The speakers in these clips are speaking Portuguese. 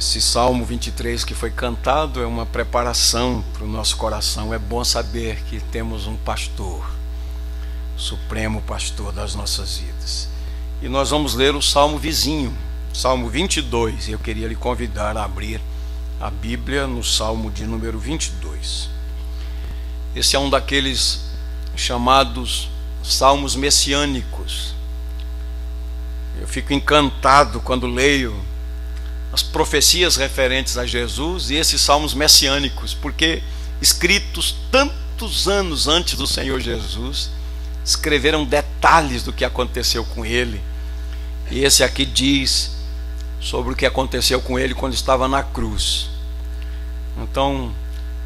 Esse Salmo 23 que foi cantado é uma preparação para o nosso coração. É bom saber que temos um pastor, supremo pastor das nossas vidas. E nós vamos ler o Salmo vizinho, Salmo 22. Eu queria lhe convidar a abrir a Bíblia no Salmo de número 22. Esse é um daqueles chamados salmos messiânicos. Eu fico encantado quando leio as profecias referentes a Jesus e esses salmos messiânicos, porque escritos tantos anos antes do Senhor Jesus, escreveram detalhes do que aconteceu com ele. E esse aqui diz sobre o que aconteceu com ele quando estava na cruz. Então,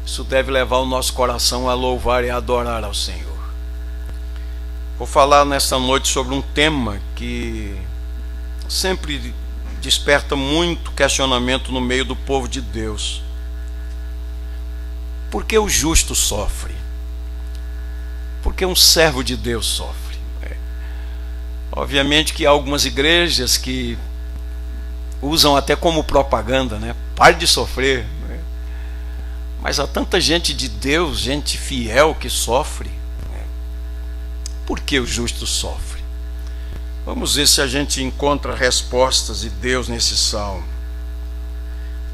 isso deve levar o nosso coração a louvar e a adorar ao Senhor. Vou falar nesta noite sobre um tema que sempre desperta muito questionamento no meio do povo de Deus. Por que o justo sofre? Por que um servo de Deus sofre? Obviamente que há algumas igrejas que usam até como propaganda, né? Pare de sofrer. Mas há tanta gente de Deus, gente fiel que sofre. Por que o justo sofre? Vamos ver se a gente encontra respostas de Deus nesse salmo.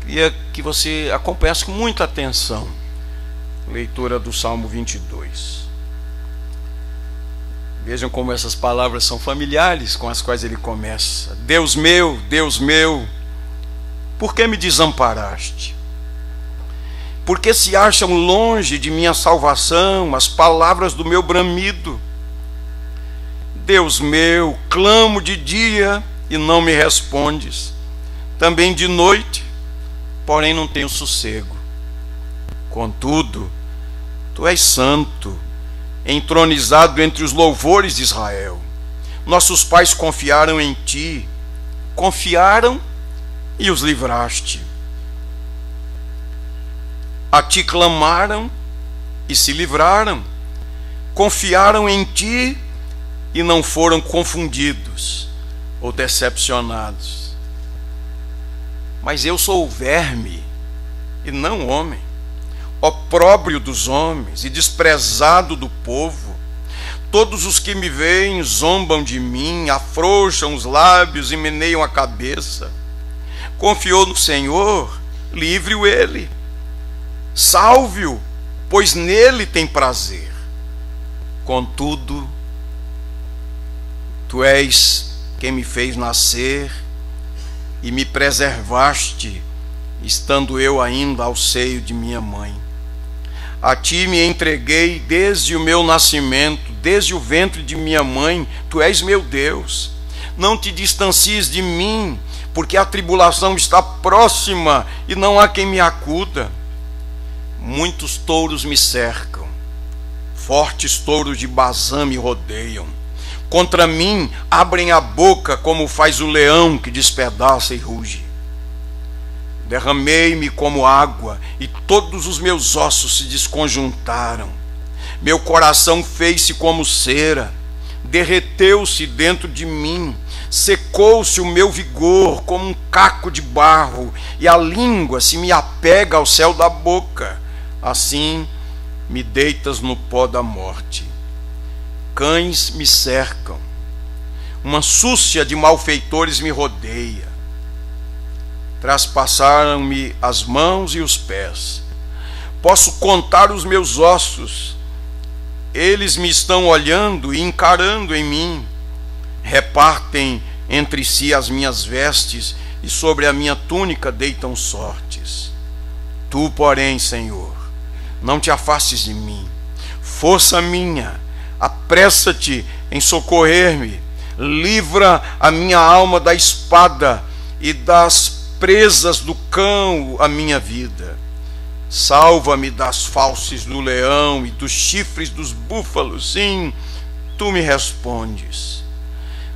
Queria que você acompanhasse com muita atenção a leitura do Salmo 22. Vejam como essas palavras são familiares com as quais ele começa. Deus meu, por que me desamparaste? Por que se acham longe de minha salvação as palavras do meu bramido? Deus meu, clamo de dia e não me respondes, também de noite, porém não tenho sossego. Contudo, tu és santo, entronizado entre os louvores de Israel. Nossos pais confiaram em ti, confiaram e os livraste. A ti clamaram e se livraram, confiaram em ti e não foram confundidos ou decepcionados. Mas eu sou o verme e não homem, opróbrio dos homens e desprezado do povo. Todos os que me veem zombam de mim, afrouxam os lábios e meneiam a cabeça. Confiou no Senhor, livre-o ele. Salve-o, pois nele tem prazer. Contudo, tu és quem me fez nascer e me preservaste, estando eu ainda ao seio de minha mãe. A ti me entreguei desde o meu nascimento, desde o ventre de minha mãe. Tu és meu Deus. Não te distancies de mim, porque a tribulação está próxima e não há quem me acuda. Muitos touros me cercam, fortes touros de Bazã me rodeiam. Contra mim abrem a boca como faz o leão que despedaça e ruge. Derramei-me como água e todos os meus ossos se desconjuntaram. Meu coração fez-se como cera, derreteu-se dentro de mim, secou-se o meu vigor como um caco de barro, e a língua se me apega ao céu da boca. Assim me deitas no pó da morte. Cães me cercam, uma súcia de malfeitores me rodeia. Traspassaram-me as mãos e os pés. Posso contar os meus ossos. Eles me estão olhando e encarando em mim. Repartem entre si as minhas vestes e sobre a minha túnica deitam sortes. Tu, porém, Senhor, não te afastes de mim. Força minha, apressa-te em socorrer-me. Livra a minha alma da espada e das presas do cão a minha vida. Salva-me das fauces do leão e dos chifres dos búfalos. Sim, tu me respondes.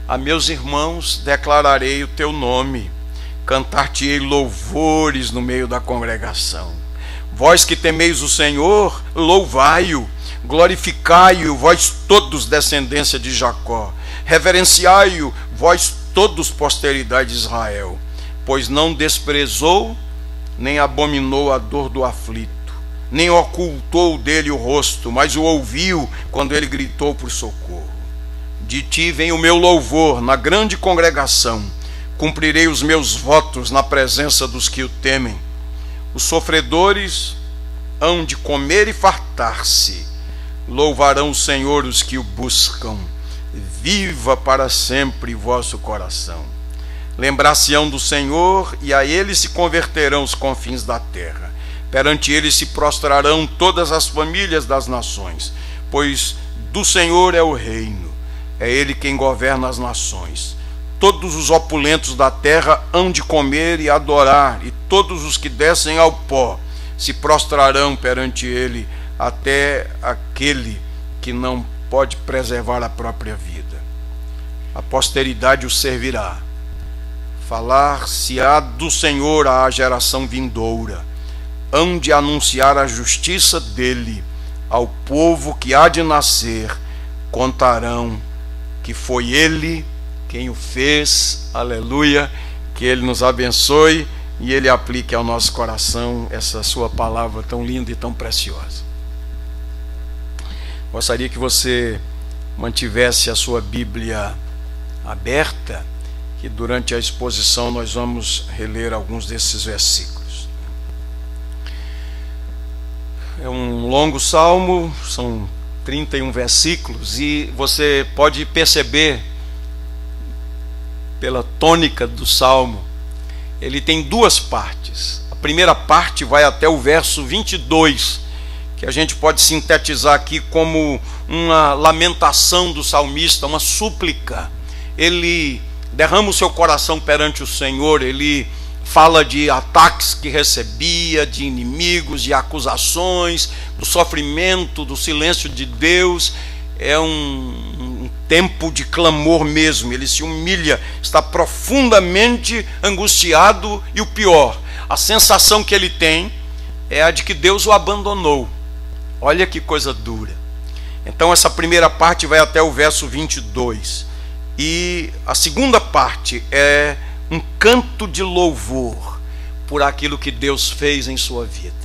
A meus irmãos declararei o teu nome, cantar-te-ei louvores no meio da congregação. Vós que temeis o Senhor, louvai-o, glorificai-o, vós todos descendência de Jacó. Reverenciai-o, vós todos posteridade de Israel. pois não desprezou, nem abominou a dor do aflito, nem ocultou dele o rosto, mas o ouviu quando ele gritou por socorro. De ti vem o meu louvor na grande congregação, cumprirei os meus votos na presença dos que o temem. Os sofredores hão de comer e fartar-se, louvarão o Senhor os que o buscam. Viva para sempre vosso coração. Lembrar-se-ão do Senhor, e a ele se converterão os confins da terra. Perante ele se prostrarão todas as famílias das nações, pois do Senhor é o reino, é ele quem governa as nações. Todos os opulentos da terra hão de comer e adorar, e todos os que descem ao pó se prostrarão perante ele, até aquele que não pode preservar a própria vida. A posteridade o servirá. Falar-se-á do Senhor à geração vindoura. Hão de anunciar a justiça dele ao povo que há de nascer. Contarão que foi ele quem o fez. Aleluia. Que ele nos abençoe e ele aplique ao nosso coração essa sua palavra tão linda e tão preciosa. Gostaria que você mantivesse a sua Bíblia aberta, que durante a exposição nós vamos reler alguns desses versículos. É um longo salmo, são 31 versículos, e você pode perceber pela tônica do salmo, ele tem duas partes. A primeira parte vai até o verso 22, que a gente pode sintetizar aqui como uma lamentação do salmista, uma súplica. Ele derrama o seu coração perante o Senhor, ele fala de ataques que recebia, de inimigos, de acusações, do sofrimento, do silêncio de Deus. É um tempo de clamor mesmo, ele se humilha, está profundamente angustiado, e o pior, a sensação que ele tem é a de que Deus o abandonou. Olha que coisa dura. Então essa primeira parte vai até o verso 22, e a segunda parte é um canto de louvor por aquilo que Deus fez em sua vida.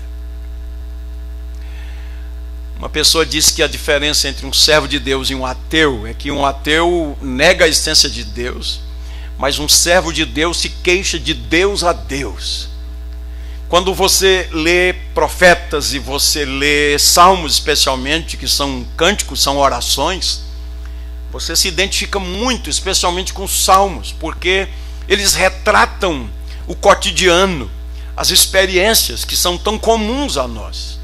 Uma pessoa disse que a diferença entre um servo de Deus e um ateu é que um ateu nega a existência de Deus, mas um servo de Deus se queixa de Deus a Deus. Quando você lê profetas e você lê salmos especialmente, que são cânticos, são orações, você se identifica muito, especialmente com os salmos, porque eles retratam o cotidiano, as experiências que são tão comuns a nós.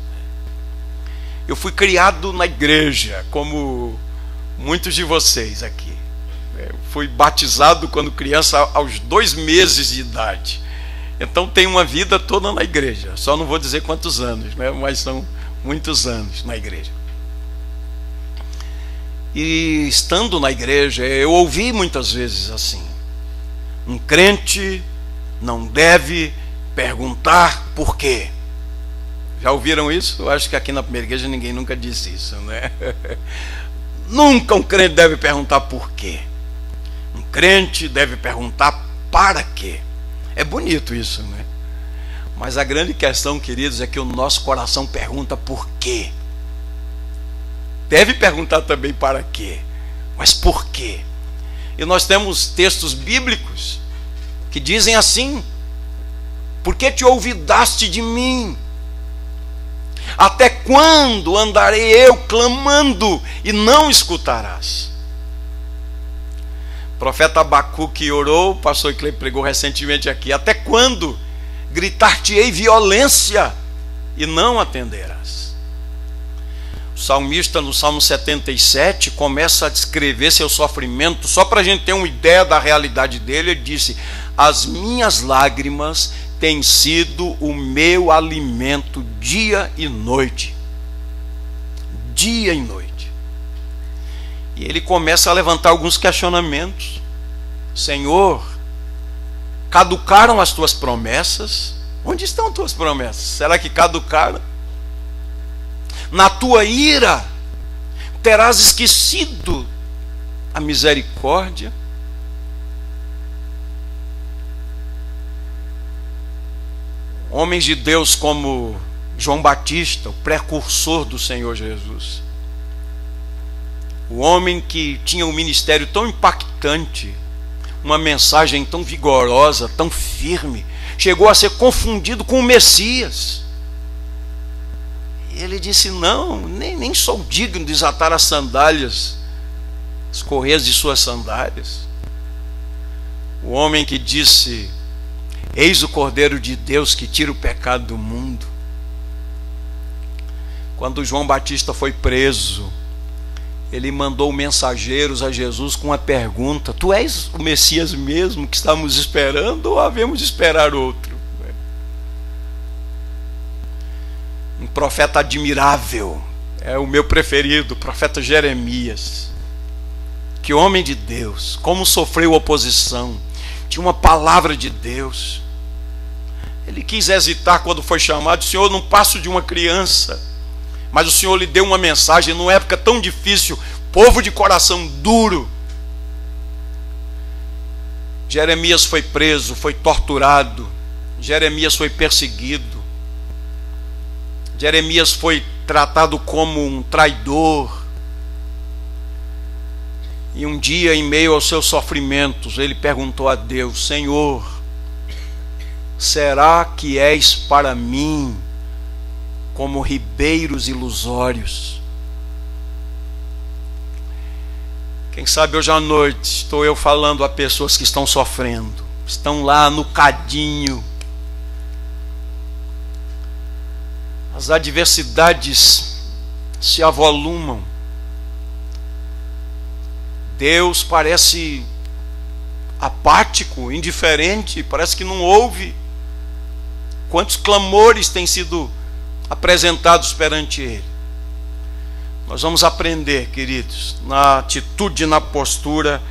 Eu fui criado na igreja, como muitos de vocês aqui. Fui batizado quando criança, aos 2 meses de idade. Então tenho uma vida toda na igreja. Só não vou dizer quantos anos, né? Mas são muitos anos na igreja. E estando na igreja, eu ouvi muitas vezes assim: um crente não deve perguntar por quê. Já ouviram isso? Eu acho que aqui na primeira igreja ninguém nunca disse isso, né? Nunca um crente deve perguntar por quê. Um crente deve perguntar para quê. É bonito isso, né? Mas a grande questão, queridos, é que o nosso coração pergunta por quê. Deve perguntar também para quê, mas por quê? E nós temos textos bíblicos que dizem assim: por que te olvidaste de mim? Até quando andarei eu clamando e não escutarás? O profeta Abacuque orou, o pastor Clay pregou recentemente aqui: até quando gritar-te-ei violência e não atenderás? O salmista, no Salmo 77, começa a descrever seu sofrimento, só para a gente ter uma ideia da realidade dele. Ele disse: as minhas lágrimas têm sido o meu alimento dia e noite. Dia e noite. E ele começa a levantar alguns questionamentos. Senhor, caducaram as tuas promessas? Onde estão as tuas promessas? Será que caducaram? Na tua ira terás esquecido a misericórdia? Homens de Deus como João Batista, o precursor do Senhor Jesus. O homem que tinha um ministério tão impactante, uma mensagem tão vigorosa, tão firme, chegou a ser confundido com o Messias. E ele disse: não, nem sou digno de desatar as sandálias, as correias de suas sandálias. O homem que disse: eis o Cordeiro de Deus que tira o pecado do mundo. Quando João Batista foi preso, ele mandou mensageiros a Jesus com a pergunta: tu és o Messias mesmo que estamos esperando, ou havemos de esperar outro? Um profeta admirável, é o meu preferido, o profeta Jeremias. Que homem de Deus, como sofreu oposição, tinha uma palavra de Deus. Ele quis hesitar quando foi chamado: Senhor, não passo de uma criança. Mas o Senhor lhe deu uma mensagem numa época tão difícil, povo de coração duro. Jeremias foi preso, foi torturado. Jeremias foi perseguido. Jeremias foi tratado como um traidor. E um dia, em meio aos seus sofrimentos, ele perguntou a Deus: Senhor, será que és para mim como ribeiros ilusórios? Quem sabe hoje à noite estou eu falando a pessoas que estão sofrendo, estão lá no cadinho. As adversidades se avolumam. Deus parece apático, indiferente, parece que não ouve. Quantos clamores têm sido apresentados perante Ele? Nós vamos aprender, queridos, na atitude, na postura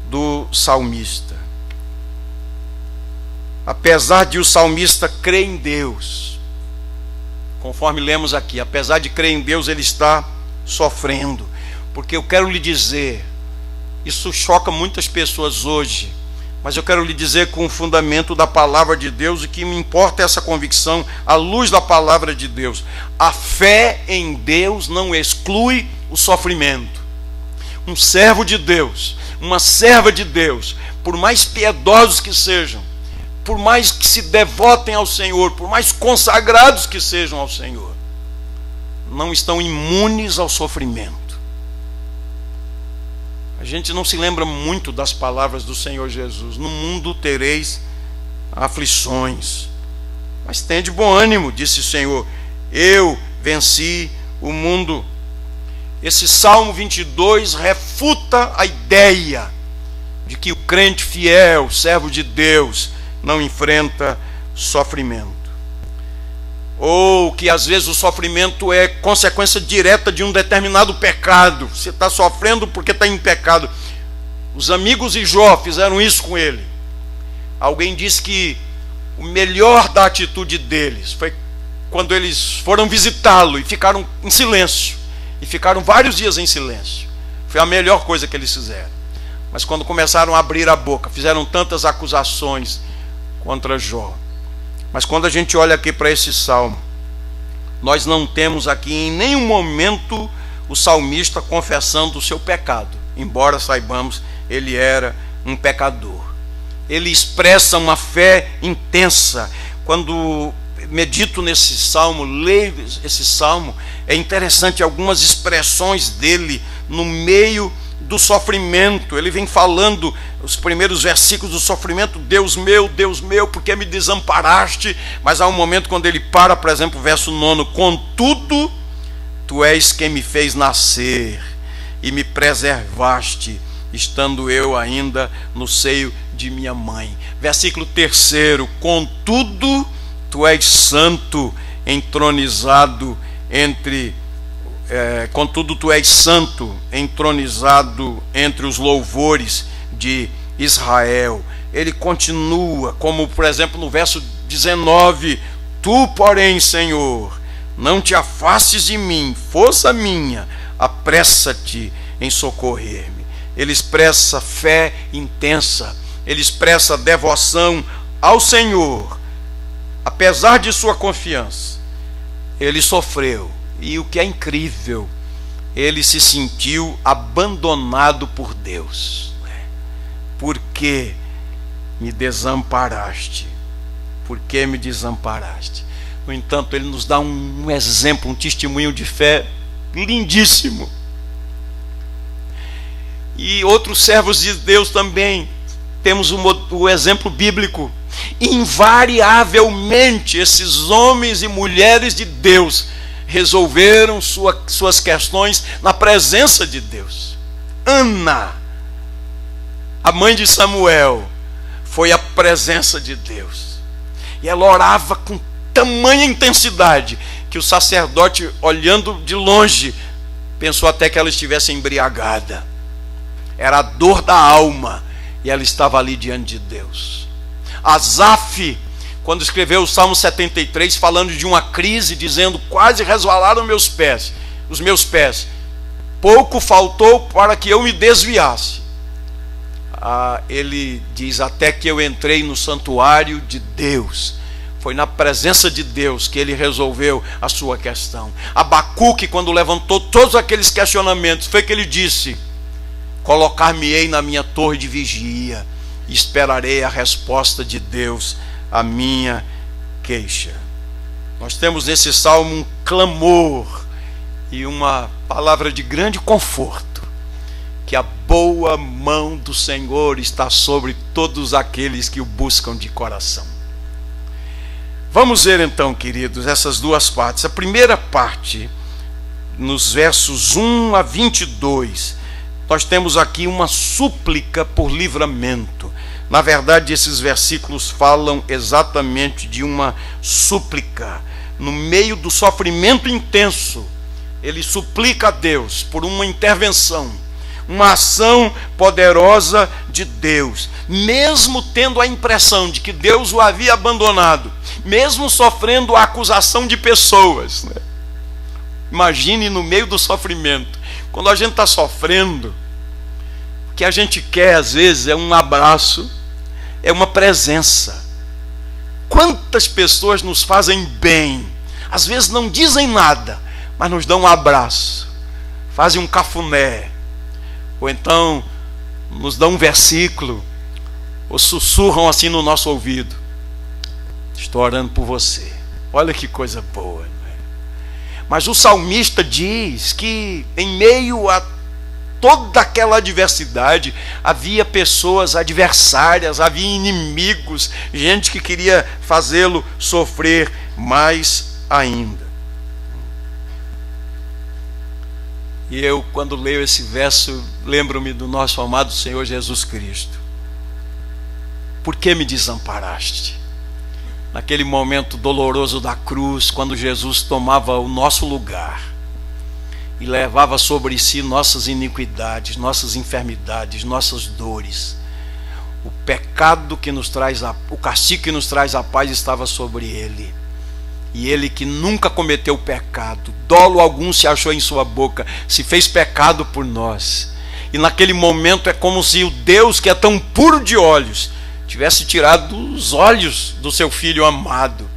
do salmista. Apesar de o salmista crer em Deus, conforme lemos aqui, apesar de crer em Deus, ele está sofrendo. Porque eu quero lhe dizer, isso choca muitas pessoas hoje, mas eu quero lhe dizer com o fundamento da palavra de Deus, e que me importa essa convicção à luz da palavra de Deus: a fé em Deus não exclui o sofrimento. Um servo de Deus, uma serva de Deus, por mais piedosos que sejam, por mais que se devotem ao Senhor, por mais consagrados que sejam ao Senhor, não estão imunes ao sofrimento. A gente não se lembra muito das palavras do Senhor Jesus: no mundo tereis aflições, mas tende bom ânimo, disse o Senhor, eu venci o mundo. Esse Salmo 22 refuta a ideia de que o crente fiel, servo de Deus, não enfrenta sofrimento, ou que às vezes o sofrimento é consequência direta de um determinado pecado. Você está sofrendo porque está em pecado. Os amigos de Jó fizeram isso com ele. Alguém disse que o melhor da atitude deles foi quando eles foram visitá-lo e ficaram em silêncio, e ficaram vários dias em silêncio. Foi a melhor coisa que eles fizeram. Mas quando começaram a abrir a boca, fizeram tantas acusações contra Jó. Mas quando a gente olha aqui para esse salmo, nós não temos aqui em nenhum momento o salmista confessando o seu pecado, embora saibamos ele era um pecador. Ele expressa uma fé intensa. Quando medito nesse salmo, leio esse salmo, é interessante algumas expressões dele no meio do sofrimento. Ele vem falando os primeiros versículos do sofrimento: Deus meu, por que me desamparaste? Mas há um momento quando ele para, por exemplo, o verso 9: contudo, tu és quem me fez nascer e me preservaste, estando eu ainda no seio de minha mãe. Versículo 3: contudo, tu és santo, entronizado entre contudo tu és santo, entronizado entre os louvores de Israel. Ele continua, como por exemplo no verso 19: tu, porém, Senhor, não te afastes de mim, força minha, apressa-te em socorrer-me. Ele expressa fé intensa, ele expressa devoção ao Senhor, apesar de sua confiança, ele sofreu. E o que é incrível, ele se sentiu abandonado por Deus. Por que me desamparaste? Por que me desamparaste? No entanto, ele nos dá um exemplo, um testemunho de fé lindíssimo. E outros servos de Deus também. Temos o exemplo bíblico. Invariavelmente, esses homens e mulheres de Deus resolveram suas questões na presença de Deus. Ana, a mãe de Samuel, foi a presença de Deus. E ela orava com tamanha intensidade que o sacerdote, olhando de longe, pensou até que ela estivesse embriagada. Era a dor da alma, e ela estava ali diante de Deus. Asaf, quando escreveu o Salmo 73, falando de uma crise, dizendo: quase resvalaram os meus pés, pouco faltou para que eu me desviasse. Ele diz: até que eu entrei no santuário de Deus. Foi na presença de Deus que ele resolveu a sua questão. Abacuque, quando levantou todos aqueles questionamentos, foi que ele disse: colocar-me-ei na minha torre de vigia e esperarei a resposta de Deus à minha queixa. Nós temos nesse salmo um clamor e uma palavra de grande conforto, que a boa mão do Senhor está sobre todos aqueles que o buscam de coração. Vamos ver então, queridos, essas duas partes. A primeira parte, nos versos 1 a 22, nós temos aqui uma súplica por livramento. Na verdade, esses versículos falam exatamente de uma súplica. No meio do sofrimento intenso, ele suplica a Deus por uma intervenção, uma ação poderosa de Deus, mesmo tendo a impressão de que Deus o havia abandonado, mesmo sofrendo a acusação de pessoas. Imagine no meio do sofrimento, quando a gente está sofrendo, o que a gente quer às vezes é um abraço, é uma presença. Quantas pessoas nos fazem bem, às vezes não dizem nada, mas nos dão um abraço, fazem um cafuné, ou então nos dão um versículo, ou sussurram assim no nosso ouvido: estou orando por você. Olha que coisa boa, não é? Mas o salmista diz que em meio a toda aquela adversidade, havia pessoas adversárias, havia inimigos, gente que queria fazê-lo sofrer mais ainda. E eu, quando leio esse verso, lembro-me do nosso amado Senhor Jesus Cristo. Por que me desamparaste? Naquele momento doloroso da cruz, quando Jesus tomava o nosso lugar e levava sobre si nossas iniquidades, nossas enfermidades, nossas dores. O pecado que nos traz, o castigo que nos traz a paz estava sobre ele. E ele, que nunca cometeu pecado, dolo algum se achou em sua boca, se fez pecado por nós. E naquele momento é como se o Deus, que é tão puro de olhos, tivesse tirado os olhos do seu filho amado,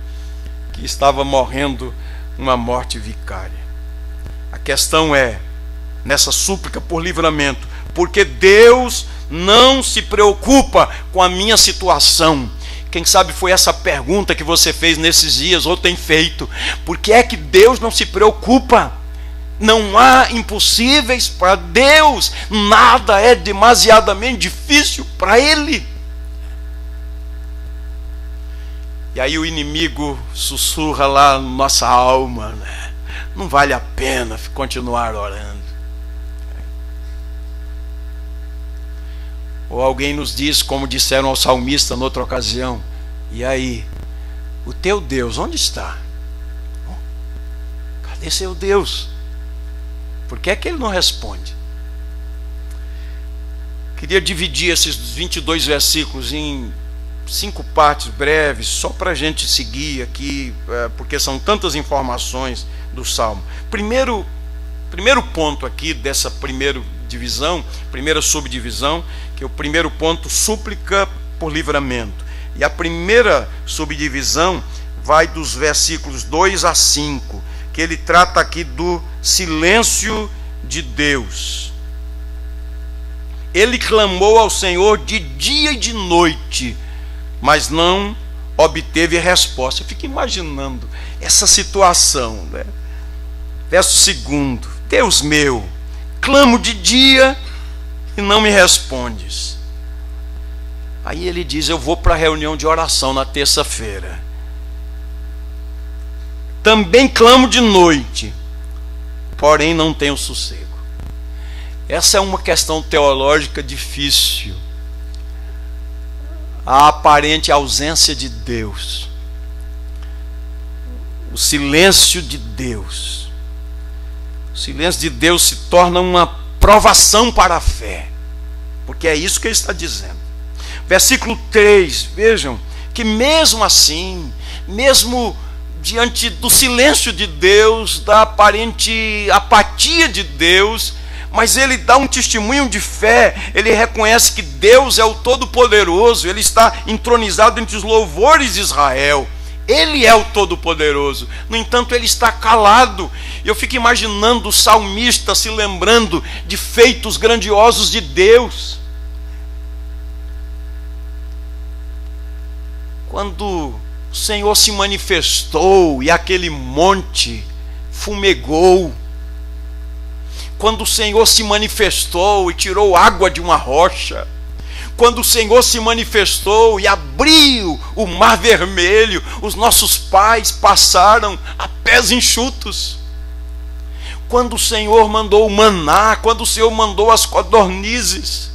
que estava morrendo uma morte vicária. A questão é, nessa súplica por livramento, porque Deus não se preocupa com a minha situação. Quem sabe foi essa pergunta que você fez nesses dias, ou tem feito. Por que é que Deus não se preocupa? Não há impossíveis para Deus. Nada é demasiadamente difícil para Ele. E aí o inimigo sussurra lá na nossa alma, né? Não vale a pena continuar orando. Ou alguém nos diz, como disseram ao salmista noutra ocasião: e aí, o teu Deus onde está? Cadê seu Deus? Por que é que ele não responde? Queria dividir esses 22 versículos em 5 partes breves, só para a gente seguir aqui, porque são tantas informações do Salmo. Primeiro ponto aqui dessa primeira divisão, primeira subdivisão, que é o primeiro ponto, súplica por livramento. E a primeira subdivisão vai dos versículos 2 a 5, que ele trata aqui do silêncio de Deus. Ele clamou ao Senhor de dia e de noite, mas não obteve resposta. Eu fico imaginando essa situação, né? Verso 2: Deus meu, clamo de dia e não me respondes. Aí ele diz: eu vou para a reunião de oração na terça-feira. Também clamo de noite, porém não tenho sossego. Essa é uma questão teológica difícil. A aparente ausência de Deus, o silêncio de Deus. O silêncio de Deus se torna uma provação para a fé, porque é isso que ele está dizendo. Versículo 3, vejam que mesmo assim, mesmo diante do silêncio de Deus, da aparente apatia de Deus, mas ele dá um testemunho de fé. Ele reconhece que Deus é o Todo-Poderoso, ele está entronizado entre os louvores de Israel. Ele é o Todo-Poderoso. No entanto, ele está calado. Eu fico imaginando o salmista se lembrando de feitos grandiosos de Deus. Quando o Senhor se manifestou e aquele monte fumegou, quando o Senhor se manifestou e tirou água de uma rocha, quando o Senhor se manifestou e abriu o mar vermelho, os nossos pais passaram a pés enxutos. Quando o Senhor mandou o maná, quando o Senhor mandou as codornizes,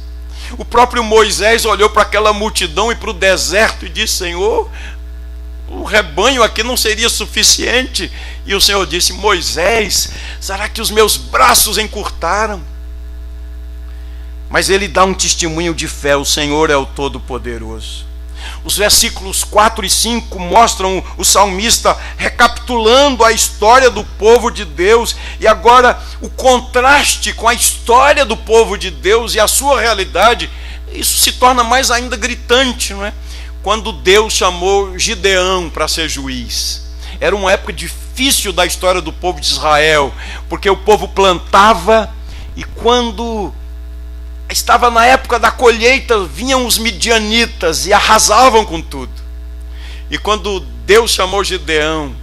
o próprio Moisés olhou para aquela multidão e para o deserto e disse: Senhor, o rebanho aqui não seria suficiente. E o Senhor disse: Moisés, será que os meus braços encurtaram? Mas ele dá um testemunho de fé: o Senhor é o Todo-Poderoso. Os versículos 4 e 5 mostram o salmista recapitulando a história do povo de Deus, e agora o contraste com a história do povo de Deus e a sua realidade, isso se torna mais ainda gritante, não é? Quando Deus chamou Gideão para ser juiz, era uma época difícil da história do povo de Israel, porque o povo plantava e quando estava na época da colheita, vinham os midianitas e arrasavam com tudo. E quando Deus chamou Gideão,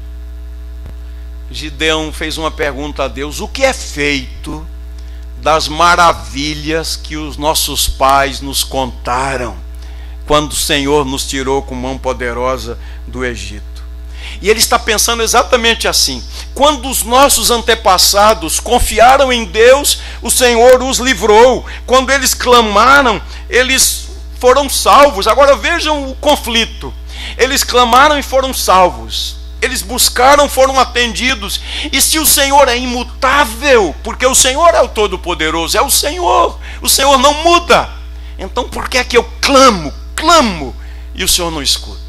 Gideão fez uma pergunta a Deus: o que é feito das maravilhas que os nossos pais nos contaram quando o Senhor nos tirou com mão poderosa do Egito? E ele está pensando exatamente assim: quando os nossos antepassados confiaram em Deus, o Senhor os livrou. Quando eles clamaram, eles foram salvos. Agora vejam o conflito: eles clamaram e foram salvos, eles buscaram, foram atendidos. E se o Senhor é imutável, porque o Senhor é o Todo-Poderoso, é o Senhor não muda, então por que é que eu clamo e o Senhor não escuta?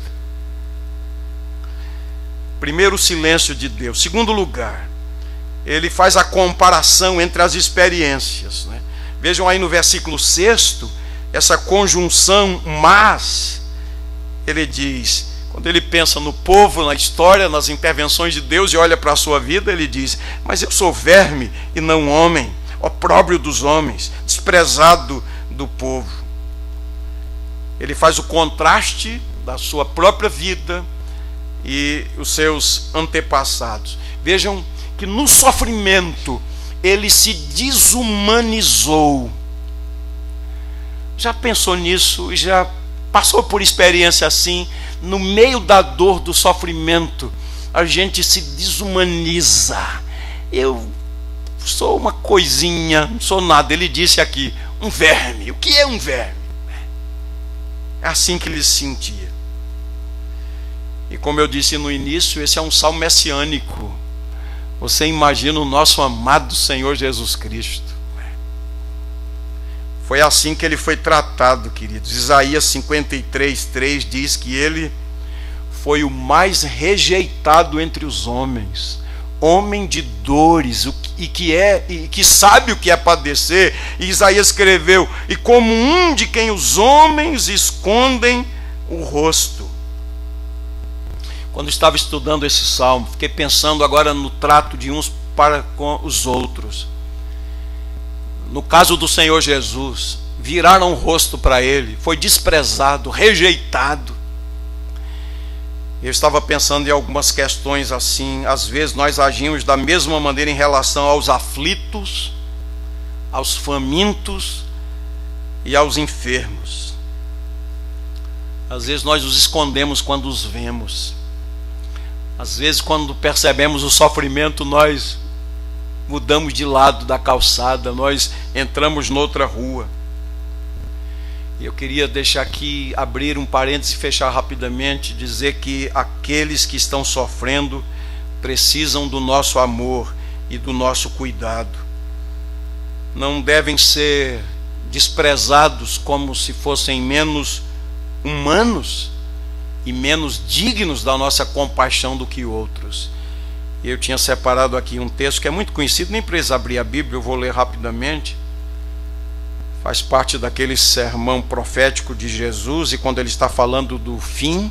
Primeiro, o silêncio de Deus. Segundo lugar, ele faz a comparação entre as experiências, né? Vejam aí no versículo 6, essa conjunção mas. Ele diz, quando ele pensa no povo, na história, nas intervenções de Deus e olha para a sua vida, ele diz: mas eu sou verme e não homem, opróbrio dos homens, desprezado do povo. Ele faz o contraste da sua própria vida e os seus antepassados. Vejam que no sofrimento ele se desumanizou. Já pensou nisso? Já passou por experiência assim? No meio da dor, do sofrimento, a gente se desumaniza. Eu sou uma coisinha, não sou nada. Ele disse aqui, um verme. O que é um verme? É assim que ele se sentia. E como eu disse no início, esse é um salmo messiânico. Você imagina o nosso amado Senhor Jesus Cristo. Foi assim que ele foi tratado, queridos. Isaías 53:3 diz que ele foi o mais rejeitado entre os homens, homem de dores, e que sabe o que é padecer. E Isaías escreveu: e como um de quem os homens escondem o rosto. quando estava estudando esse salmo, fiquei pensando agora no trato de uns para com os outros. No caso do Senhor Jesus, viraram o rosto para ele, foi desprezado, rejeitado. Eu estava pensando em algumas questões assim. Às vezes nós agimos da mesma maneira em relação aos aflitos, aos famintos e aos enfermos. Às vezes nós os escondemos quando os vemos. Às vezes, quando percebemos o sofrimento, nós mudamos de lado da calçada, nós entramos noutra rua. E eu queria deixar aqui, abrir um parênteses e fechar rapidamente, dizer que aqueles que estão sofrendo precisam do nosso amor e do nosso cuidado. Não devem ser desprezados como se fossem menos humanos e menos dignos da nossa compaixão do que outros. Eu tinha separado aqui um texto que é muito conhecido, nem precisa abrir a Bíblia, eu vou ler rapidamente. Faz parte daquele sermão profético de Jesus, e quando ele está falando do fim,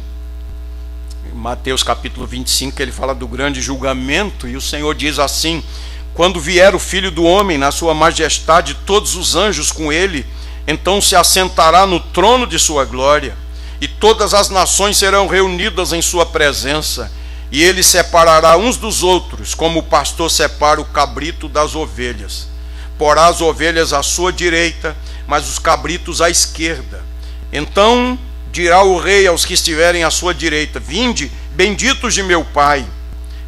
em Mateus capítulo 25, ele fala do grande julgamento, e o Senhor diz assim: quando vier o Filho do Homem na sua majestade, todos os anjos com ele, então se assentará no trono de sua glória, e todas as nações serão reunidas em sua presença, e ele separará uns dos outros, como o pastor separa o cabrito das ovelhas. Porá as ovelhas à sua direita, mas os cabritos à esquerda. Então dirá o rei aos que estiverem à sua direita: vinde, benditos de meu Pai,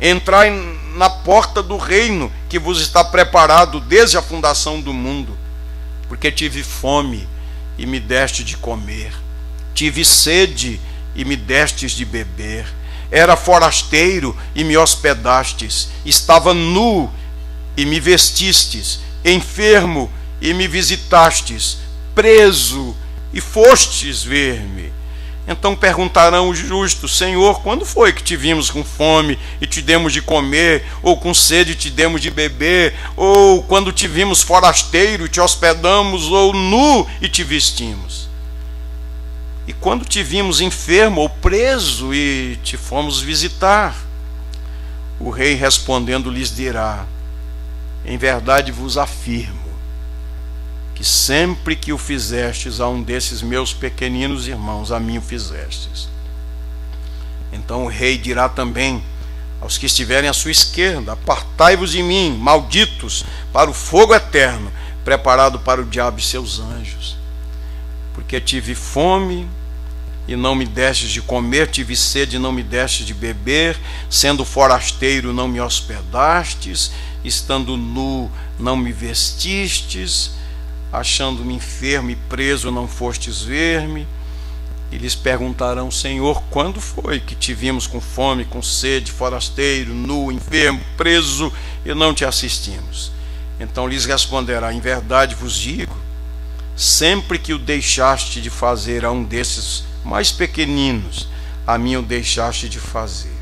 entrai na porta do reino que vos está preparado desde a fundação do mundo. Porque tive fome e me deste de comer, tive sede e me destes de beber, era forasteiro e me hospedastes, estava nu e me vestistes, enfermo e me visitastes, preso e fostes ver-me. Então perguntarão os justos: Senhor, quando foi que te vimos com fome e te demos de comer, ou com sede e te demos de beber, ou quando te vimos forasteiro e te hospedamos, ou nu e te vestimos? E quando te vimos enfermo ou preso e te fomos visitar? O rei respondendo lhes dirá: em verdade vos afirmo que sempre que o fizestes a um desses meus pequeninos irmãos, a mim o fizestes. Então o rei dirá também aos que estiverem à sua esquerda: apartai-vos de mim, malditos, para o fogo eterno, preparado para o diabo e seus anjos. Porque tive fome e não me destes de comer, tive sede e não me destes de beber, sendo forasteiro não me hospedastes, estando nu não me vestistes, achando-me enfermo e preso não fostes ver-me. E lhes perguntarão: Senhor, quando foi que te vimos com fome, com sede, forasteiro, nu, enfermo, preso e não te assistimos? Então lhes responderá: em verdade vos digo, sempre que o deixaste de fazer a um desses mais pequeninos, a mim o deixaste de fazer.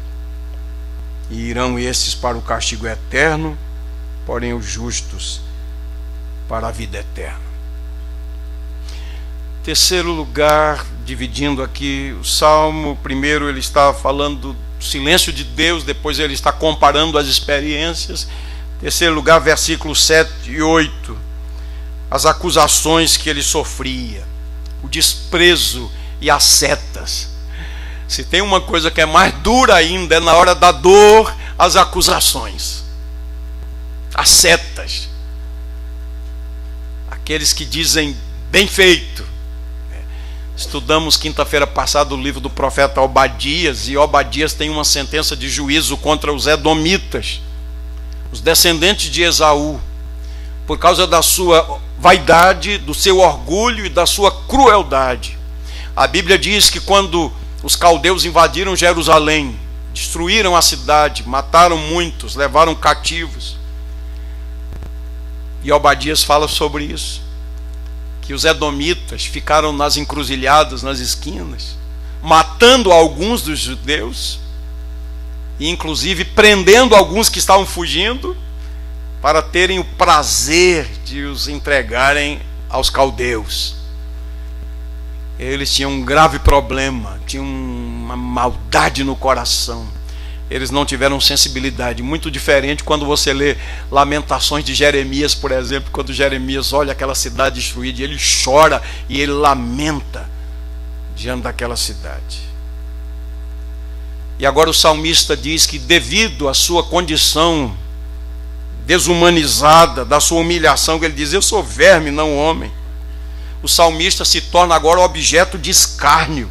E irão esses para o castigo eterno, porém os justos para a vida eterna. Terceiro lugar, dividindo aqui o salmo, primeiro ele está falando do silêncio de Deus, depois ele está comparando as experiências. Terceiro lugar, versículos 7 e 8, as acusações que ele sofria, o desprezo e as setas. Se tem uma coisa que é mais dura ainda, é na hora da dor, as acusações, as setas, aqueles que dizem bem feito. Estudamos quinta-feira passada o livro do profeta Obadias, e Obadias tem uma sentença de juízo contra os edomitas, os descendentes de Esaú, por causa da sua vaidade, do seu orgulho e da sua crueldade. A Bíblia diz que quando os caldeus invadiram Jerusalém, destruíram a cidade, mataram muitos, levaram cativos. E Obadias fala sobre isso, que os edomitas ficaram nas encruzilhadas, nas esquinas, matando alguns dos judeus, e inclusive prendendo alguns que estavam fugindo, para terem o prazer de os entregarem aos caldeus. Eles tinham um grave problema, tinham uma maldade no coração. Eles não tiveram sensibilidade. Muito diferente quando você lê Lamentações de Jeremias, por exemplo, quando Jeremias olha aquela cidade destruída, ele chora e ele lamenta diante daquela cidade. E agora o salmista diz que, devido à sua condição desumanizada, da sua humilhação, que ele diz: eu sou verme, não homem. O salmista se torna agora objeto de escárnio.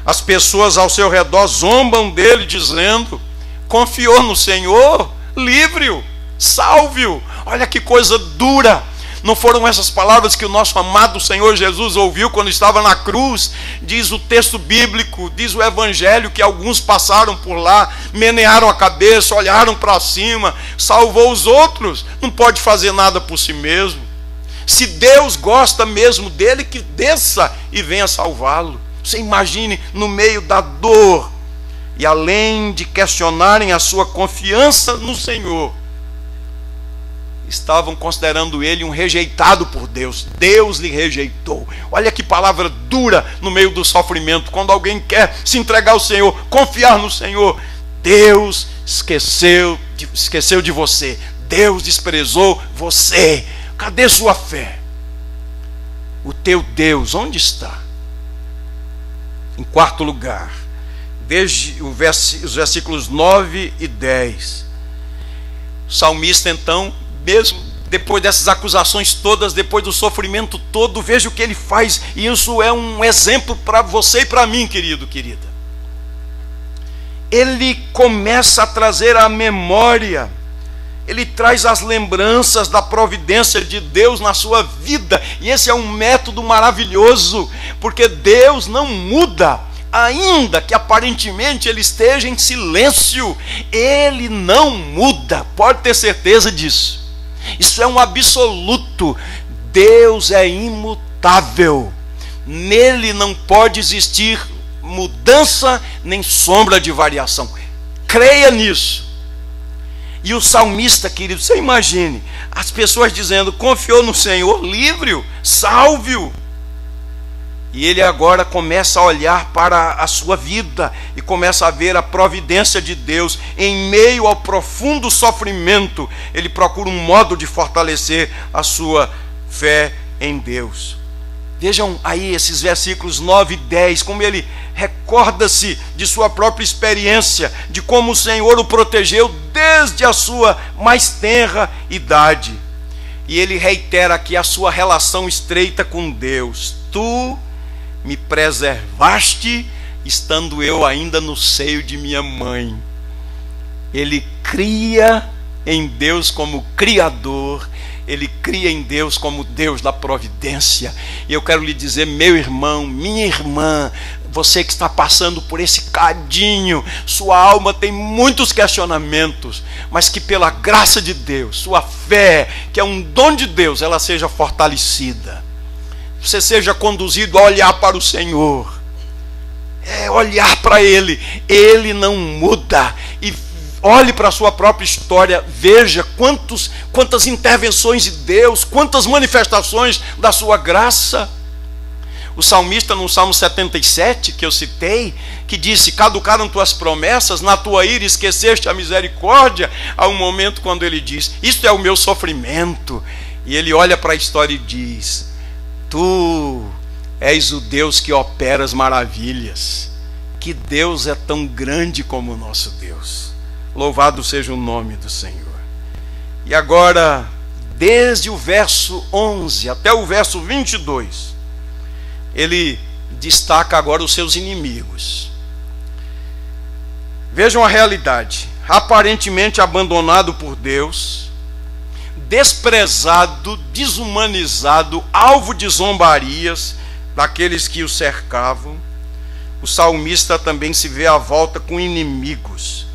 As pessoas ao seu redor zombam dele, dizendo: confiou no Senhor, livre-o, salve-o. Olha que coisa dura. Não foram essas palavras que o nosso amado Senhor Jesus ouviu quando estava na cruz? Diz o texto bíblico, diz o evangelho, que alguns passaram por lá, menearam a cabeça, olharam para cima, salvou os outros. Não pode fazer nada por si mesmo. Se Deus gosta mesmo dele, que desça e venha salvá-lo. Você imagine, no meio da dor, e além de questionarem a sua confiança no Senhor, estavam considerando ele um rejeitado por Deus. Deus lhe rejeitou. Olha que palavra dura no meio do sofrimento. Quando alguém quer se entregar ao Senhor, confiar no Senhor, Deus esqueceu de você. Deus desprezou você. Cadê sua fé? O teu Deus, onde está? Em quarto lugar, desde os versículos 9 e 10, o salmista então, mesmo depois dessas acusações todas, depois do sofrimento todo, veja o que ele faz, e isso é um exemplo para você e para mim, querido, querida. Ele começa a trazer à memória, ele traz as lembranças da providência de Deus na sua vida, e esse é um método maravilhoso, porque Deus não muda. Ainda que aparentemente ele esteja em silêncio, ele não muda, pode ter certeza disso. Isso é um absoluto. Deus é imutável, nele não pode existir mudança nem sombra de variação. Creia nisso. E o salmista, querido, você imagine as pessoas dizendo: confiou no Senhor, livre-o, salve-o. E ele agora começa a olhar para a sua vida e começa a ver a providência de Deus. Em meio ao profundo sofrimento, ele procura um modo de fortalecer a sua fé em Deus. Vejam aí esses versículos 9 e 10, como ele recorda-se de sua própria experiência, de como o Senhor o protegeu desde a sua mais tenra idade. E ele reitera aqui a sua relação estreita com Deus. Tu me preservaste, estando eu ainda no seio de minha mãe. Ele cria em Deus como Criador, ele cria em Deus como Deus da providência. E eu quero lhe dizer, meu irmão, minha irmã, você que está passando por esse cadinho, sua alma tem muitos questionamentos, mas que pela graça de Deus, sua fé, que é um dom de Deus, ela seja fortalecida. Você seja conduzido a olhar para o Senhor, olhar para Ele. Ele não muda. E olhe para a sua própria história, veja quantas intervenções de Deus, quantas manifestações da sua graça. O salmista no Salmo 77, que eu citei, que disse: caducaram tuas promessas, na tua ira esqueceste a misericórdia. Há um momento quando ele diz: isto é o meu sofrimento. E ele olha para a história e diz: tu és o Deus que opera as maravilhas. Que Deus é tão grande como o nosso Deus. Louvado seja o nome do Senhor. E agora, desde o verso 11 até o verso 22, ele destaca agora os seus inimigos. Vejam a realidade. Aparentemente abandonado por Deus, desprezado, desumanizado, alvo de zombarias daqueles que o cercavam, o salmista também se vê à volta com inimigos.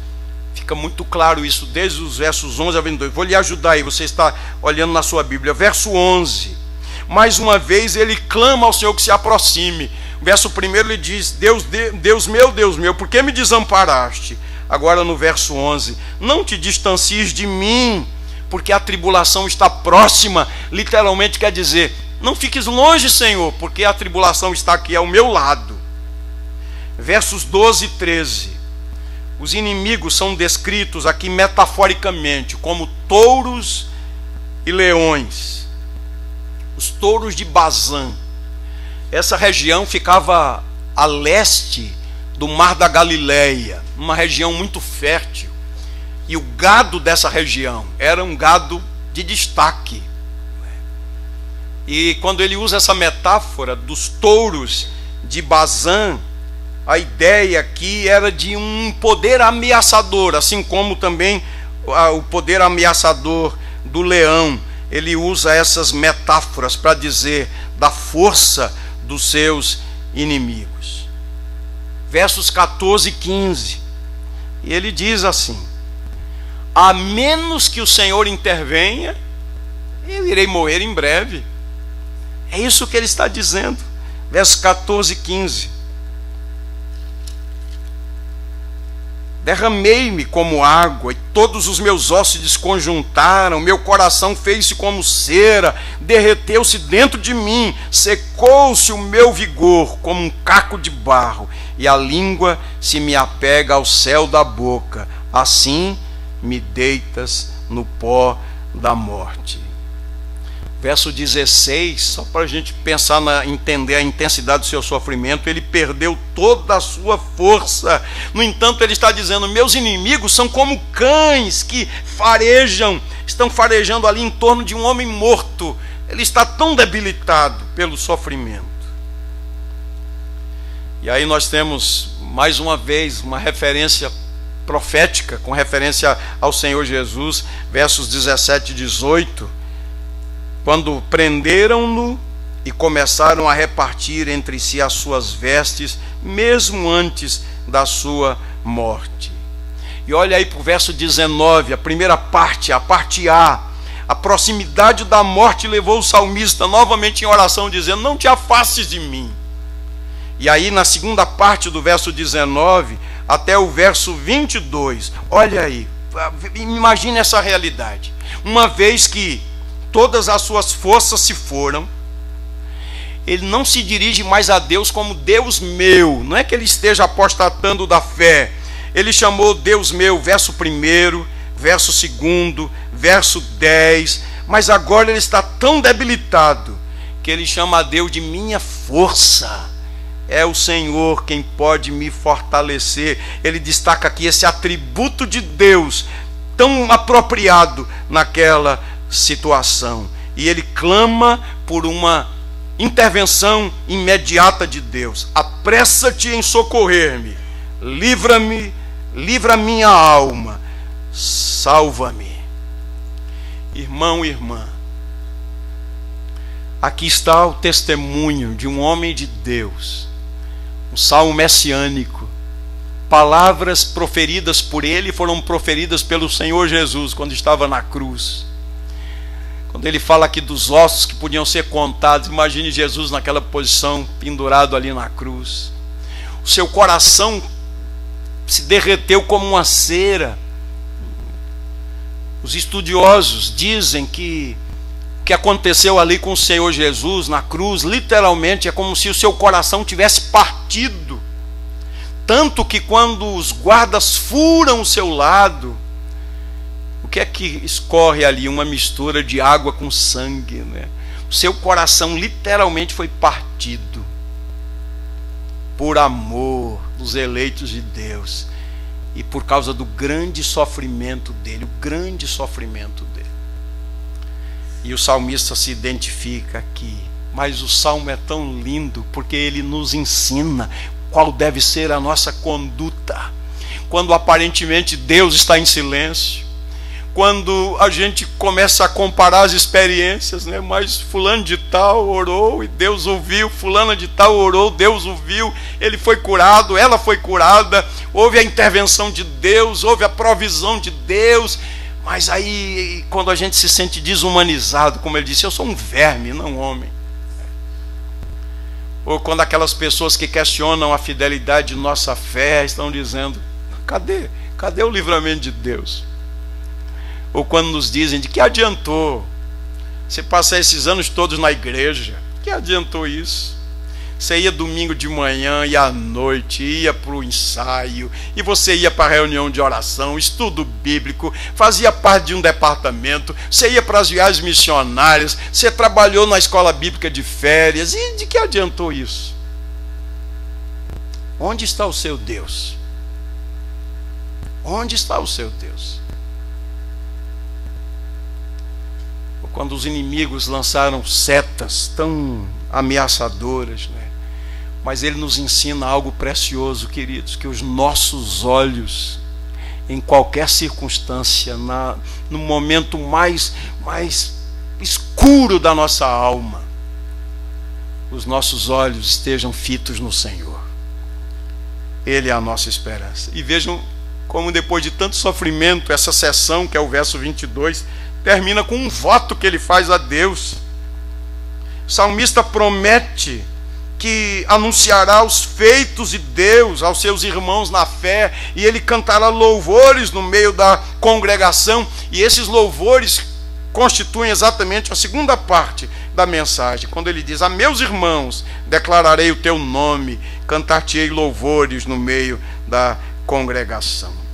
Fica muito claro isso desde os versos 11 a 22. Vou lhe ajudar aí, você está olhando na sua Bíblia. Verso 11. Mais uma vez ele clama ao Senhor que se aproxime. Verso 1 ele diz: Deus meu, por que me desamparaste? Agora no verso 11: não te distancies de mim, porque a tribulação está próxima. Literalmente quer dizer: não fiques longe, Senhor, porque a tribulação está aqui ao meu lado. versos 12 e 13. Os inimigos são descritos aqui metaforicamente como touros e leões. Os touros de Bazã. Essa região ficava a leste do Mar da Galileia, uma região muito fértil. E o gado dessa região era um gado de destaque. E quando ele usa essa metáfora dos touros de Bazã, a ideia aqui era de um poder ameaçador, assim como também o poder ameaçador do leão. Ele usa essas metáforas para dizer da força dos seus inimigos. Versos 14 e 15. E ele diz assim: a menos que o Senhor intervenha, eu irei morrer em breve. É isso que ele está dizendo. Versos 14 e 15. Derramei-me como água, e todos os meus ossos desconjuntaram, meu coração fez-se como cera, derreteu-se dentro de mim, secou-se o meu vigor como um caco de barro, e a língua se me apega ao céu da boca. Assim me deitas no pó da morte. Verso 16, só para a gente pensar, entender a intensidade do seu sofrimento. Ele perdeu toda a sua força. No entanto, ele está dizendo: meus inimigos são como cães que estão farejando ali em torno de um homem morto. Ele está tão debilitado pelo sofrimento. E aí nós temos, mais uma vez, uma referência profética, com referência ao Senhor Jesus, versos 17 e 18. Quando prenderam-no e começaram a repartir entre si as suas vestes, mesmo antes da sua morte. E olha aí para o verso 19, a primeira parte, a parte A. A proximidade da morte levou o salmista novamente em oração, dizendo: não te afastes de mim. E aí na segunda parte do verso 19 até o verso 22, olha aí, imagine essa realidade. Uma vez que todas as suas forças se foram, ele não se dirige mais a Deus como Deus meu. Não é que ele esteja apostatando da fé. Ele chamou Deus meu, verso 1, verso 2, verso 10. Mas agora ele está tão debilitado que ele chama a Deus de minha força. É o Senhor quem pode me fortalecer. Ele destaca aqui esse atributo de Deus tão apropriado naquela situação, e ele clama por uma intervenção imediata de Deus. Apressa-te em socorrer-me, livra-me, livra minha alma, salva-me. Irmão e irmã, aqui está o testemunho de um homem de Deus, um salmo messiânico. Palavras proferidas por ele foram proferidas pelo Senhor Jesus quando estava na cruz. Quando ele fala aqui dos ossos que podiam ser contados, imagine Jesus naquela posição, pendurado ali na cruz. O seu coração se derreteu como uma cera. Os estudiosos dizem que o que aconteceu ali com o Senhor Jesus na cruz, literalmente é como se o seu coração tivesse partido. Tanto que quando os guardas furam o seu lado, o que é que escorre ali? Uma mistura de água com sangue, né? O seu coração literalmente foi partido por amor dos eleitos de Deus e por causa do grande sofrimento dele, o grande sofrimento dele. E o salmista se identifica aqui. Mas o salmo é tão lindo porque ele nos ensina qual deve ser a nossa conduta quando aparentemente Deus está em silêncio. Quando a gente começa a comparar as experiências, né? Mas fulano de tal orou e Deus ouviu, fulana de tal orou, Deus ouviu, ele foi curado, ela foi curada, houve a intervenção de Deus, houve a provisão de Deus. Mas aí, quando a gente se sente desumanizado, como ele disse, eu sou um verme, não um homem. Ou quando aquelas pessoas que questionam a fidelidade de nossa fé estão dizendo: cadê o livramento de Deus? Ou quando nos dizem: de que adiantou você passar esses anos todos na igreja? Que adiantou isso? Você ia domingo de manhã e à noite, ia para o ensaio, e você ia para a reunião de oração, estudo bíblico, fazia parte de um departamento, você ia para as viagens missionárias, você trabalhou na escola bíblica de férias, e de que adiantou isso? Onde está o seu Deus? Onde está o seu Deus? Quando os inimigos lançaram setas tão ameaçadoras, né? Mas ele nos ensina algo precioso, queridos, que os nossos olhos, em qualquer circunstância, no momento mais escuro da nossa alma, os nossos olhos estejam fitos no Senhor. Ele é a nossa esperança. E vejam como depois de tanto sofrimento, essa sessão, que é o verso 22, termina com um voto que ele faz a Deus. O salmista promete que anunciará os feitos de Deus aos seus irmãos na fé, e ele cantará louvores no meio da congregação, e esses louvores constituem exatamente a segunda parte da mensagem, quando ele diz: a meus irmãos declararei o teu nome, cantar-te-ei louvores no meio da congregação.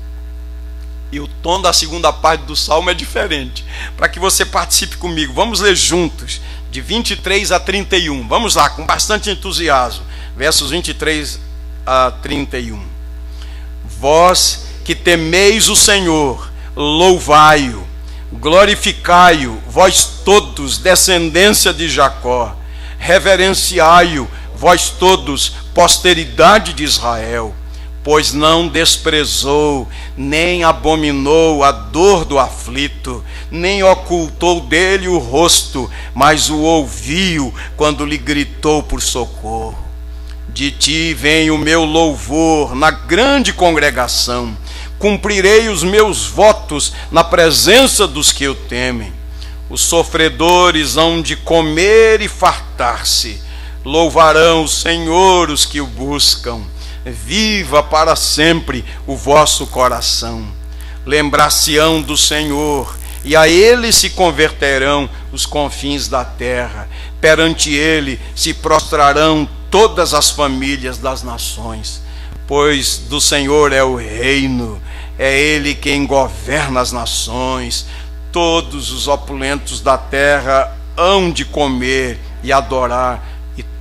E o tom da segunda parte do salmo é diferente. Para que você participe comigo, vamos ler juntos, de 23 a 31. Vamos lá, com bastante entusiasmo. Versos 23 a 31. Vós que temeis o Senhor, louvai-o, glorificai-o, vós todos, descendência de Jacó, reverenciai-o, vós todos, posteridade de Israel. Pois não desprezou, nem abominou a dor do aflito, nem ocultou dele o rosto, mas o ouviu quando lhe gritou por socorro. De ti vem o meu louvor na grande congregação, cumprirei os meus votos na presença dos que o temem. Os sofredores hão de comer e fartar-se, louvarão o Senhor os que o buscam. Viva para sempre o vosso coração. Lembrar-se-ão do Senhor, e a ele se converterão os confins da terra. Perante ele se prostrarão todas as famílias das nações. Pois do Senhor é o reino, é ele quem governa as nações. Todos os opulentos da terra hão de comer e adorar,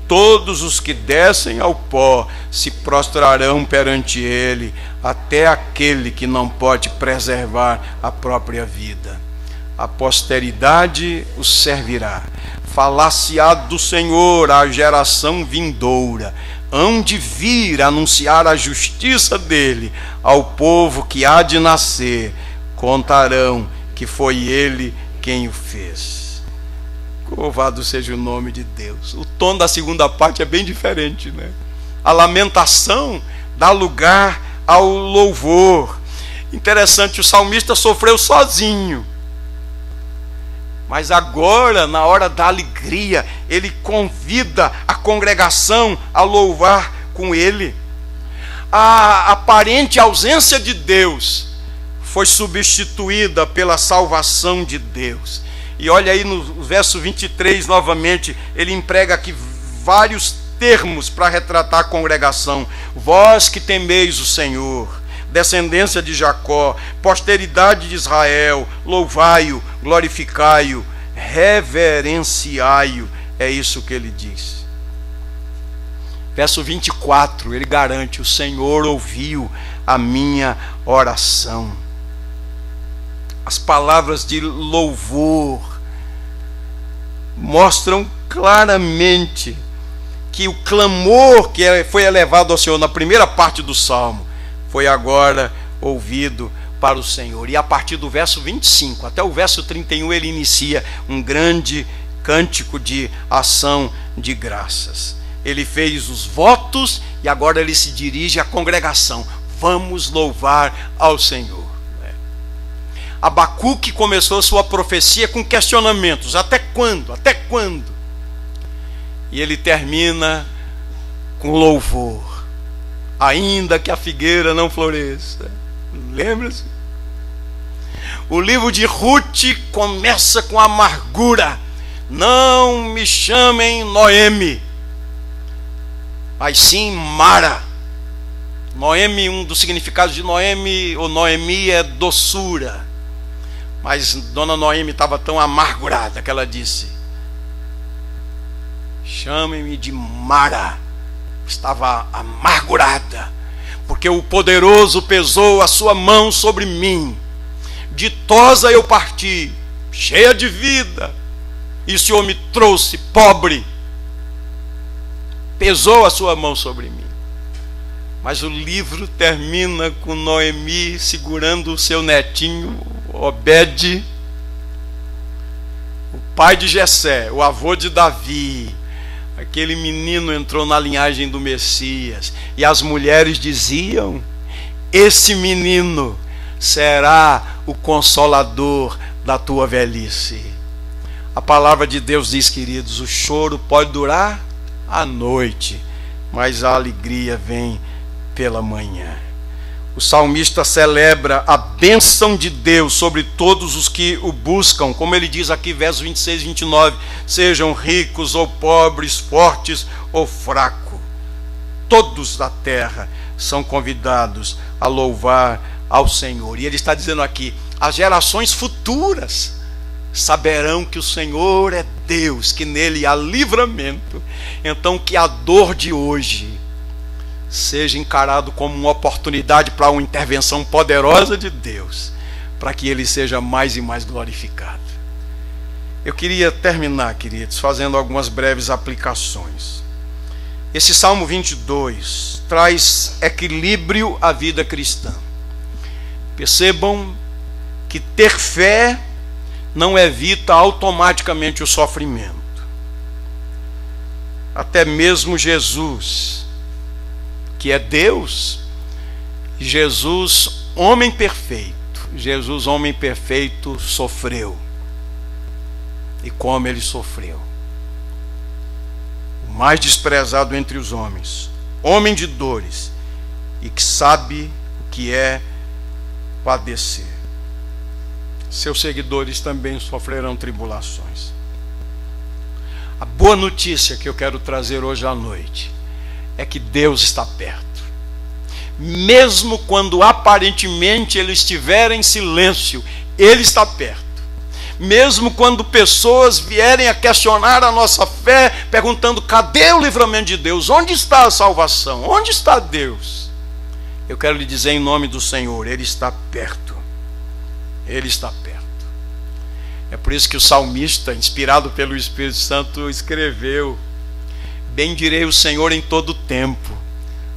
todos os que descem ao pó se prostrarão perante ele, até aquele que não pode preservar a própria vida. A posteridade os servirá. Falar-se-á do Senhor à geração vindoura. Hão de vir anunciar a justiça dele ao povo que há de nascer. Contarão que foi ele quem o fez. Louvado seja o nome de Deus. O tom da segunda parte é bem diferente, né? A lamentação dá lugar ao louvor. Interessante, o salmista sofreu sozinho. Mas agora, na hora da alegria, ele convida a congregação a louvar com ele. A aparente ausência de Deus foi substituída pela salvação de Deus. E olha aí no verso 23, novamente, ele emprega aqui vários termos para retratar a congregação. Vós que temeis o Senhor, descendência de Jacó, posteridade de Israel, louvai-o, glorificai-o, reverenciai-o. É isso que ele diz. Verso 24, ele garante: o Senhor ouviu a minha oração. As palavras de louvor mostram claramente que o clamor que foi elevado ao Senhor na primeira parte do Salmo foi agora ouvido para o Senhor. E a partir do verso 25 até o verso 31 ele inicia um grande cântico de ação de graças. Ele fez os votos e agora ele se dirige à congregação. Vamos louvar ao Senhor. Abacuque começou sua profecia com questionamentos. Até quando? Até quando? E ele termina com louvor. Ainda que a figueira não floresça. Lembra-se? O livro de Ruth começa com amargura. Não me chamem Noemi. mas sim Mara. Noemi, um dos significados de Noemi ou Noemi é doçura. Mas Dona Noemi estava tão amargurada que ela disse: chame-me de Mara. Estava amargurada, porque o poderoso pesou a sua mão sobre mim. Ditosa eu parti, cheia de vida, e o Senhor me trouxe pobre. Pesou a sua mão sobre mim. Mas o livro termina com Noemi segurando o seu netinho, Obed, o pai de Jessé, o avô de Davi. Aquele menino entrou na linhagem do Messias. E as mulheres diziam: esse menino será o consolador da tua velhice. A palavra de Deus diz, queridos, o choro pode durar a noite, mas a alegria vem pela manhã. O salmista celebra a bênção de Deus sobre todos os que o buscam, como ele diz aqui, versos 26 e 29, sejam ricos ou pobres, fortes ou fracos, todos da terra são convidados a louvar ao Senhor. E ele está dizendo aqui, as gerações futuras saberão que o Senhor é Deus, que nele há livramento. Então que a dor de hoje seja encarado como uma oportunidade para uma intervenção poderosa de Deus, para que ele seja mais e mais glorificado. Eu queria terminar, queridos, fazendo algumas breves aplicações. Esse Salmo 22 traz equilíbrio à vida cristã. Percebam que ter fé não evita automaticamente o sofrimento. Até mesmo Jesus, que é Deus, Jesus, homem perfeito, sofreu. E como ele sofreu? O mais desprezado entre os homens, homem de dores, e que sabe o que é padecer. Seus seguidores também sofrerão tribulações. A boa notícia que eu quero trazer hoje à noite é que Deus está perto. Mesmo quando aparentemente Ele estiver em silêncio, Ele está perto. Mesmo quando pessoas vierem a questionar a nossa fé, perguntando: cadê o livramento de Deus? Onde está a salvação? Onde está Deus? Eu quero lhe dizer em nome do Senhor, Ele está perto. Ele está perto. É por isso que o salmista, inspirado pelo Espírito Santo, escreveu: bendirei o Senhor em todo o tempo,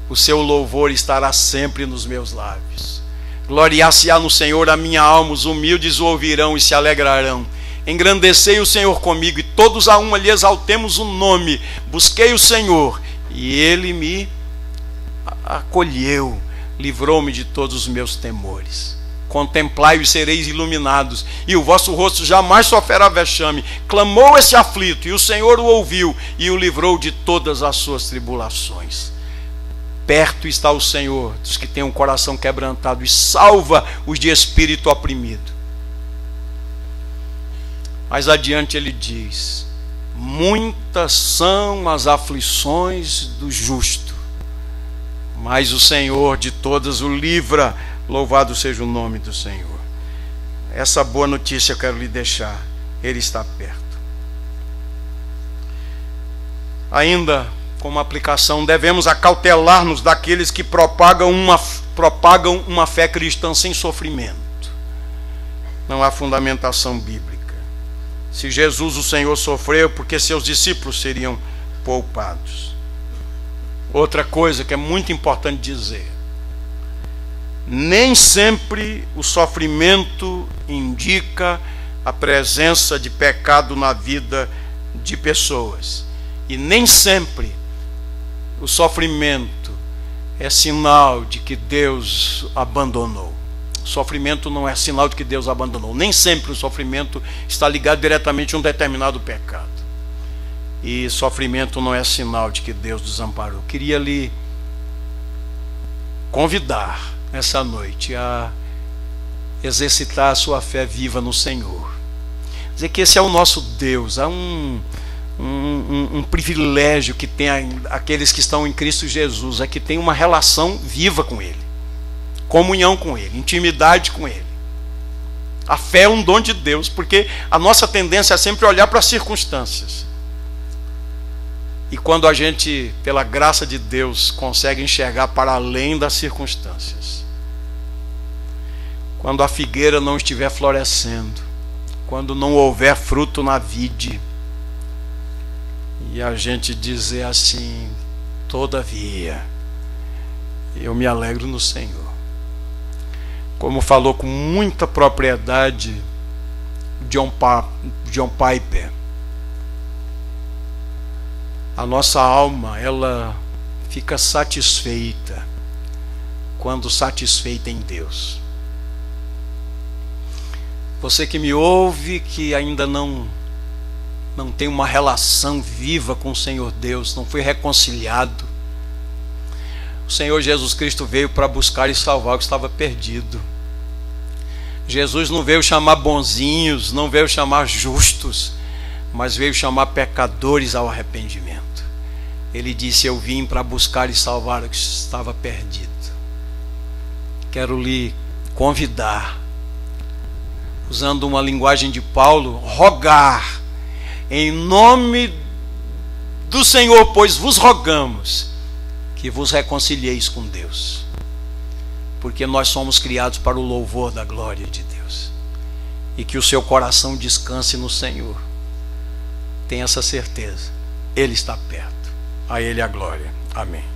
o seu louvor estará sempre nos meus lábios. Gloriar-se-á no Senhor a minha alma, os humildes o ouvirão e se alegrarão. Engrandecei o Senhor comigo, e todos a uma lhe exaltemos o nome. Busquei o Senhor, e Ele me acolheu, livrou-me de todos os meus temores. Contemplai-o e sereis iluminados, e o vosso rosto jamais sofrerá vexame. Clamou esse aflito, e o Senhor o ouviu, e o livrou de todas as suas tribulações. Perto está o Senhor dos que têm um coração quebrantado, e salva os de espírito oprimido. Mais adiante ele diz: muitas são as aflições do justo, mas o Senhor de todas o livra. Louvado seja o nome do Senhor. Essa boa notícia eu quero lhe deixar. Ele está perto. Ainda como aplicação, devemos acautelar-nos daqueles que propagam uma fé cristã sem sofrimento. Não há fundamentação bíblica. Se Jesus, o Senhor, sofreu, porque seus discípulos seriam poupados. Outra coisa que é muito importante dizer: nem sempre o sofrimento indica a presença de pecado na vida de pessoas. E nem sempre o sofrimento é sinal de que Deus abandonou. O sofrimento não é sinal de que Deus abandonou. Nem sempre o sofrimento está ligado diretamente a um determinado pecado. E sofrimento não é sinal de que Deus desamparou. Queria lhe convidar nessa noite a exercitar a sua fé viva no Senhor. Dizer que esse é o nosso Deus. Há um privilégio que tem aqueles que estão em Cristo Jesus, é que tem uma relação viva com Ele, comunhão com Ele, intimidade com Ele. A fé é um dom de Deus, porque a nossa tendência é sempre olhar para as circunstâncias. E quando a gente, pela graça de Deus, consegue enxergar para além das circunstâncias, quando a figueira não estiver florescendo, quando não houver fruto na vide, e a gente dizer assim: todavia, eu me alegro no Senhor. Como falou com muita propriedade John Piper, a nossa alma, ela fica satisfeita quando satisfeita em Deus. Você que me ouve, que ainda não tem uma relação viva com o Senhor Deus, não foi reconciliado, o Senhor Jesus Cristo veio para buscar e salvar o que estava perdido. Jesus não veio chamar bonzinhos, não veio chamar justos, mas veio chamar pecadores ao arrependimento. Ele disse: eu vim para buscar e salvar o que estava perdido. Quero lhe convidar, usando uma linguagem de Paulo, rogar em nome do Senhor, pois vos rogamos que vos reconcilieis com Deus, porque nós somos criados para o louvor da glória de Deus. E que o seu coração descanse no Senhor. Tenha essa certeza, Ele está perto. A Ele a glória. Amém.